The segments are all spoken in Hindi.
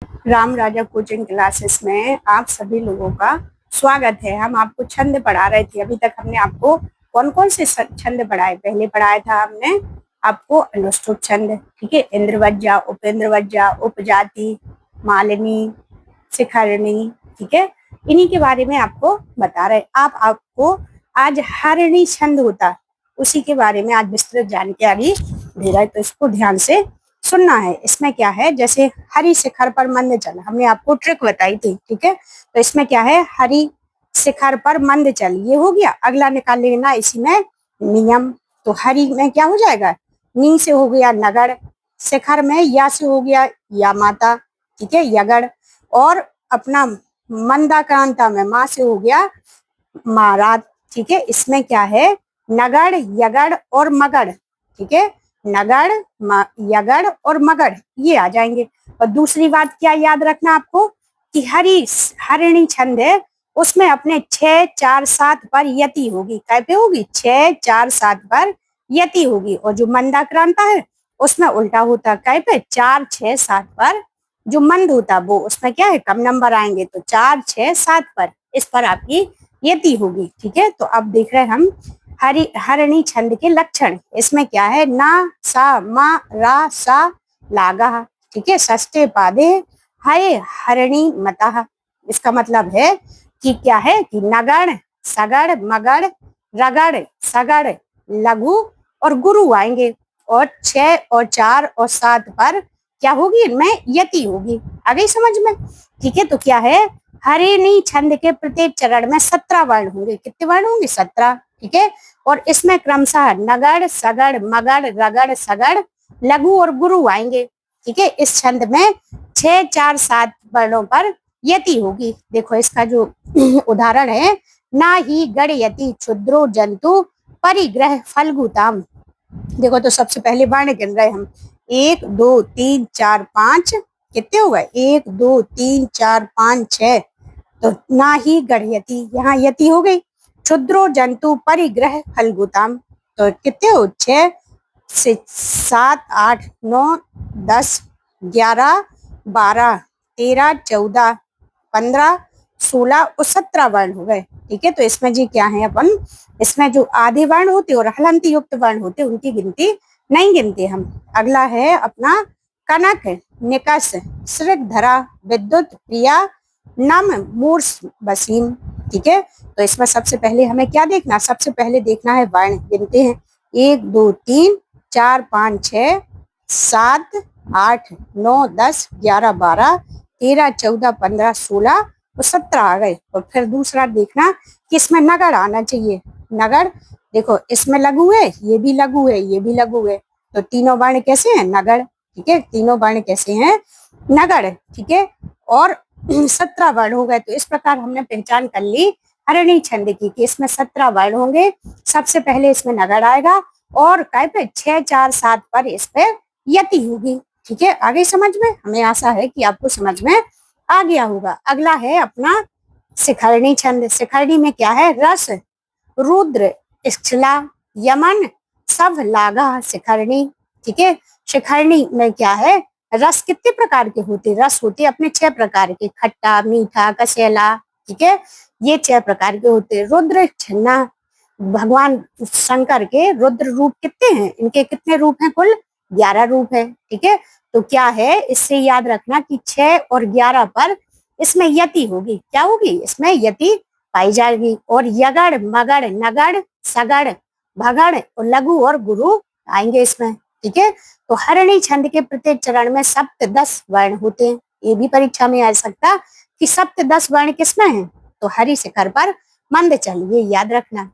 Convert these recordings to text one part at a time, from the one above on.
राम राजा कोचिंग क्लासेस में आप सभी लोगों का स्वागत है। हम आपको छंद पढ़ा रहे थे। अभी तक हमने आपको कौन कौन से छंद पढ़ाए? पहले पढ़ाया था हमने आपको अनुष्टुप छंद, ठीक है, इंद्रवज्जा, उपेंद्रवज्जा, उपजाति, मालिनी, शिखरणी, ठीक है, इन्हीं के बारे में आपको बता रहे। आपको आज हरिणी छंद होता उसी के बारे में आज विस्तृत जानकारी दे रहा है, तो इसको ध्यान से सुनना है। इसमें क्या है, जैसे हरि शिखर पर मंद चल, हमने आपको ट्रिक बताई थी, ठीक है। तो इसमें क्या है, हरि शिखर पर मंद चल, ये हो गया। अगला निकाल लेना इसी में नियम। तो हरि में क्या हो जाएगा, नी से हो गया नगड़, शिखर में या से हो गया या माता, ठीक है, यगड़, और अपना मंदाक्रांता में माँ से हो गया महाराज, ठीक है। इसमें क्या है, नगड़, यगड़ और मगड़, ठीक है, नगड़, यगड़ और मगड़ ये आ जाएंगे। और दूसरी बात क्या याद रखना आपको कि हरिणी छंद है, उसमें अपने 6 4 7 पर यति होगी। काय पे होगी? 6 4 7 पर यति होगी। और जो मंदाक्रांता है उसमें उल्टा होता, काय पे? 4 6 7 पर जो मंद होता वो उसमें क्या है, कम नंबर आएंगे। तो 4 6 7 पर इस पर आपकी यति होगी, ठीक है। तो अब देख रहे हैं हम हरिणी छंद के लक्षण। इसमें क्या है, ना सा मा रा सा लागा, ठीक है, षष्ठे पादे हय हरिणी मतः। इसका मतलब है कि क्या है कि नगड़, सगड़, मगड़, रगड़, सगड़, लघु और गुरु आएंगे। और 6 और 4 और 7 पर क्या होगी, इनमें यति होगी। आ गई समझ में? ठीक है। तो क्या है, हरिणी छंद के प्रत्येक चरण में 17 वर्ण होंगे। कितने वर्ण होंगे? 17, ठीक है। और इसमें क्रमशः नगड़, सगड़, मगड़, रगड़, सगड़, लघु और गुरु आएंगे, ठीक है। इस छंद में 6 4 7 वर्णों पर यति होगी। देखो इसका जो उदाहरण है, ना ही गण यति क्षुद्रो जंतु परिग्रह फलगुताम। देखो तो सबसे पहले वर्ण गिन रहे हम, 1 2 3 4 5, कितने हो गए? 1 2 3 4 5 6। तो ना ही गढ़यति, यहाँ यति हो गई। क्षुद्रो जंतु परिग्रह फलगुताम, तो कितने हो? 6 से 7 8 9 10 11 12 13 14 15 16 और 17 वर्ण हो गए, ठीक है। तो इसमें जी क्या है, अपन इसमें जो आधे वर्ण होते और हलंत युक्त वर्ण होते उनकी गिनती नहीं गिनते हम। अगला है अपना कनक, निकस, श्रृगधरा, विद्युत, प्रिया, नम, मूर्स, वसीम, ठीक है। तो इसमें सबसे पहले हमें क्या देखना, सबसे पहले देखना है वर्ण। गिनते हैं 1 2 3 4 5 6 7 8 9 10 11 12 13 14 15 16 और 17 आ गए। और फिर दूसरा देखना कि इसमें नगड़ आना चाहिए। नगड़ देखो, इसमें लघु है, ये भी लघु है, ये भी लघु है। तो तीनों वर्ण कैसे हैं? नगड़, ठीक है। तीनों वर्ण कैसे हैं? नगड़, ठीक है। और 17 वर्ण हो गए। तो इस प्रकार हमने पहचान कर ली हरिणी छंद की कि इसमें 17 वर्ण होंगे। सबसे पहले इसमें नगड़ आएगा और काय पे 6 4 7 पर इस पे यति होगी, ठीक है। आगे समझ में? हमें आशा है कि आपको समझ में आ गया होगा। अगला है अपना शिखरणी छंद। शिखरणी में क्या है, रस, रुद्र, इक्षला, यमन, सब लागा शिखरणी, ठीक है। शिखरणी में क्या है, रस कितने प्रकार के होते? रस होते अपने 6 प्रकार के, खट्टा, मीठा, कसेला, ठीक है, ये 6 प्रकार के होते। रुद्र छन्ना, भगवान शंकर के रुद्र रूप कितने हैं? इनके कितने रूप हैं? कुल 11 रूप है, ठीक है। तो क्या है, इससे याद रखना कि 6 और 11 पर इसमें यति होगी। क्या होगी? इसमें यति पाई जाएगी। और यगड़, मगड़, नगड़, सगड़, भगड़ और लघु और गुरु आएंगे इसमें, ठीक है। तो हरिणी छंद के प्रत्येक चरण में सप्त 10 वर्ण होते हैं। ये भी परीक्षा में आ सकता कि सप्त 10 वर्ण किसमें है? तो हरि शिखर पर मंद चल, ये याद रखना।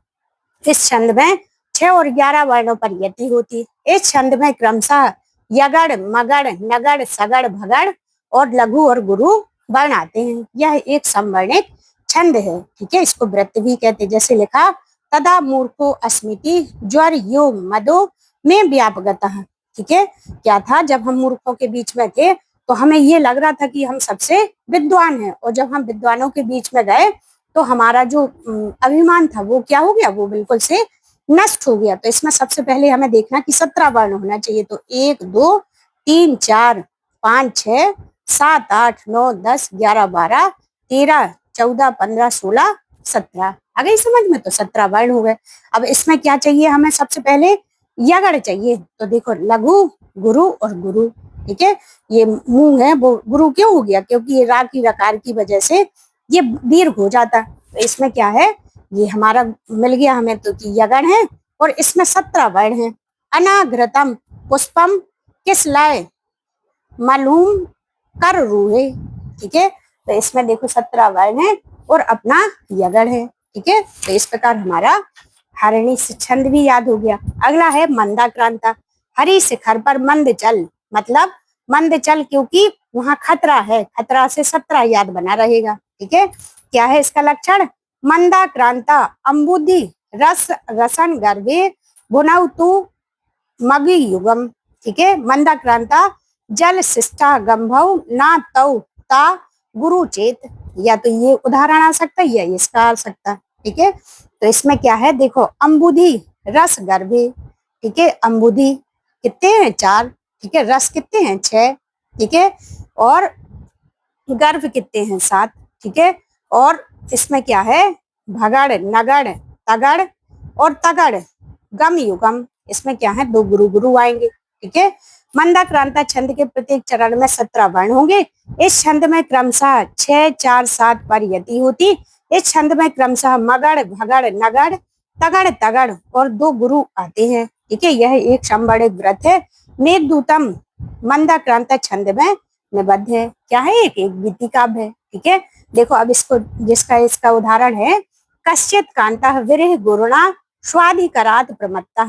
इस छंद में 6 और 11 वर्णों पर यति होती है। इस छंद में क्रमशः यगड़, मगड़, नगड़, सगड़, भगड़ और लघु और गुरु वर्ण आते हैं। यह एक संवर्णित छंद है, ठीक है। इसको वृत्त भी कहते हैं। जैसे लिखा, तदा मूर्खो अस्मिति ज्वर यो मदो में व्यापगतः, ठीक है। क्या था, जब हम मूर्खों के बीच में थे तो हमें ये लग रहा था कि हम सबसे विद्वान हैं, और जब हम विद्वानों के बीच में गए तो हमारा जो अभिमान था वो क्या हो गया, वो बिल्कुल से नष्ट हो गया। तो इसमें सबसे पहले हमें देखना कि 17 वर्ण होना चाहिए। तो 1 2 3 4 5 6 7, 8, 9, 10, 11, 12, 13, 14, 15, 16, 17 आ गई समझ में। तो 17 वर्ण हो गए। अब इसमें क्या चाहिए हमें, सबसे पहले यगड़ चाहिए। तो देखो लघु, गुरु और गुरु, ठीक है। ये मुंह है वो गुरु क्यों हो गया, क्योंकि ये रा की रकार की वजह से ये दीर्घ हो जाता। तो इसमें क्या है, ये हमारा मिल गया हमें तो कि यगण है और इसमें 17 वर्ण है। अनाघ्रतम पुष्पम किस लाए मालूम कर रूहे, ठीक है। तो इसमें देखो 17 वर्ण है और अपना यगड़ है, ठीक है। तो इस प्रकार हमारा हरिणी से छंद भी याद हो गया। अगला है मंदाक्रांता। हरी शिखर पर मंद चल, मतलब मंद चल क्योंकि वहां खतरा है, खतरा से 17 याद बना रहेगा, ठीक है। क्या है इसका लक्षण, मंदाक्रांता अंबुधि रस रसन गर्भे भुनौ तू मगि युगम, ठीक है। मंदाक्रांता जल शिष्टा गंभव ना तौ ता गुरु चेत, या तो ये उदाहरण आ सकता है या इसका आ सकता है, ठीक है। तो इसमें क्या है देखो, अंबुधि रस गर्भे, ठीक है। अंबुधि कितने हैं 4, ठीक है। रस कितने हैं 6, ठीक है। और गर्भ कितने हैं 7, ठीक है। और इसमें क्या है, भगड़ नगड़ तगड़ और तगड़ गम युगम, इसमें क्या है 2 गुरु गुरु आएंगे, ठीक है। मंदाक्रांता छंद के प्रत्येक चरण में 17 वर्ण होंगे। इस छंद में क्रमशः 6, 4, 7 पर यति होती। इस छंद में क्रमशः मगड़ भगड़ नगड़ तगड़ तगड़ और 2 गुरु आते हैं, ठीक है। यह एक संबड़ित व्रत है। मेघदूतम मंदाक्रांता छंद में निबद्ध है। क्या है, एक गीति काव्य है, ठीक है। देखो अब इसको, जिसका इसका उदाहरण है, कश्चित कांता विरह गुरुणा स्वाधिकरात प्रमत्ता।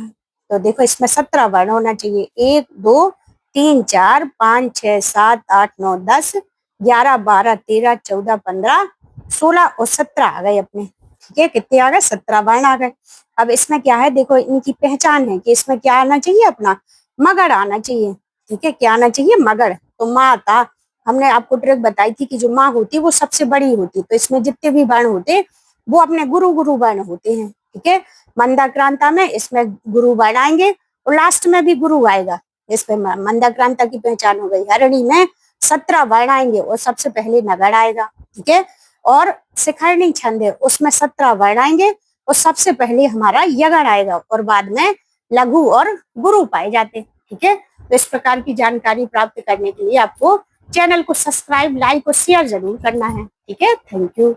तो देखो इसमें 17 वर्ण होना चाहिए। 1, 2, 3, 4, 5, 6, 7, 8, 9, 10, 11, 12, 13, 14, 15, 16 और 17 आ गए अपने, ठीक है। कितने आ गए, 17 वर्ण आ गए। अब इसमें क्या है देखो, इनकी पहचान है कि इसमें क्या आना चाहिए, अपना मगड़ आना चाहिए, ठीक है। क्या आना चाहिए, मगड़। तो माता, हमने आपको ट्रिक बताई थी कि जो माँ होती है वो सबसे बड़ी होती, तो इसमें जितने भी वर्ण होते वो अपने गुरु गुरु वर्ण होते हैं, ठीक है। मंदाक्रांता में इसमें गुरु वर्ण आएंगे और लास्ट में भी गुरु आएगा। इसमें मंदाक्रांता की पहचान हो गई। हरिणी में 17 वर्ण आएंगे और सबसे पहले नगड़ आएगा, ठीक है। और शिखरणी छंद है उसमें 17 वर्ण आएंगे और सबसे पहले हमारा यगण आएगा और बाद में लघु और गुरु पाए जाते, ठीक है। तो इस प्रकार की जानकारी प्राप्त करने के लिए आपको चैनल को सब्सक्राइब, लाइक और शेयर जरूर करना है, ठीक है। Thank you.